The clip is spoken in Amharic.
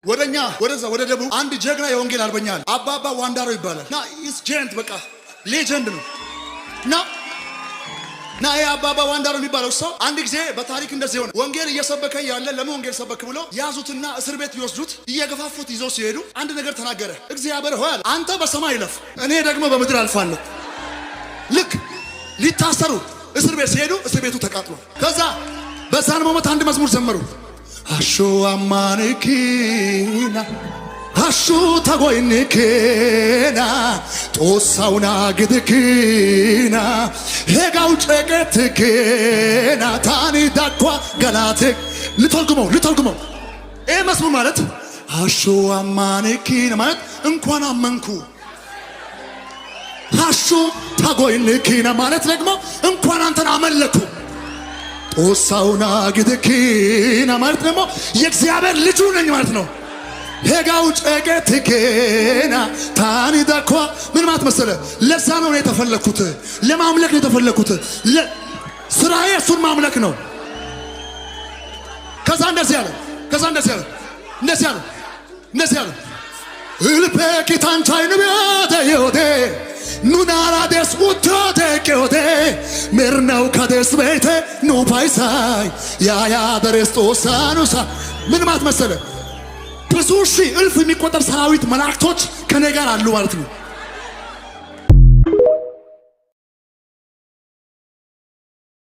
ወደኛ ወደ ደቡብ አንድ ጀግና የወንጌል አርበኛ አለ። አባባ ዋንዳሮ ይባላል። ና ኢስ ጀንት በቃ ሌጀንድ ነው። ና አባባ ዋንዳሮ የሚባለው ሰው አንድ ጊዜ በታሪክ እንደዚህ ሆነ። ወንጌል እየሰበከ ያለ ለምን ወንጌል ሰበክ ብሎ ያዙትና እስር ቤት ይወስዱት እየገፋፉት ይዘው ሲሄዱ አንድ ነገር ተናገረ። እግዚአብሔር ሆይ አለ አንተ በሰማይ ለፍ፣ እኔ ደግሞ በምድር አልፋለሁ። ልክ ሊታሰሩ እስር ቤት ሲሄዱ እስር ቤቱ ተቃጥሎ ከዛ በዛን ሞመንት አንድ መዝሙር ዘመሩ። አሹ አማንኪና አሹ ታጎይንኪና ጦሳውና ግድኪና ሄጋው ጨቀትኪና ታኒ ዳኳ ገላቴ ልተርጉመው ይሄ መዝሙር ማለት አሹ አማንኪና ማለት እንኳን አመንኩ። አሹ ታጎይንኪና ማለት ደግሞ እንኳን አንተን አመለኩ። ጦሳውና ግድኪና ማለት ደግሞ የእግዚአብሔር ልጁ ነኝ ማለት ነው። ሄጋው ጨቀትኪና ታኒ ዳኳ ምን ማለት መሰለ? ለዛ ነው የተፈለኩት፣ ለማምለክ ነው የተፈለኩት። ስራዬ እሱን ማምለክ ነው። ከዛ እንደዚህ ያለ እልፔ ኪታንቻይ ንቢያተ ይወዴ ኑናራ ደስ ውቶቴ ቄዮቴ ምርነው ከደስ ቤቴ ኑፓይሳይ ያያ ደረስ ጦሳኑሳ ምን ማለት መሰለ? ብዙ ሺህ እልፍ የሚቆጠር ሰራዊት መላእክቶች ከኔ ጋር አሉ ማለት ነው።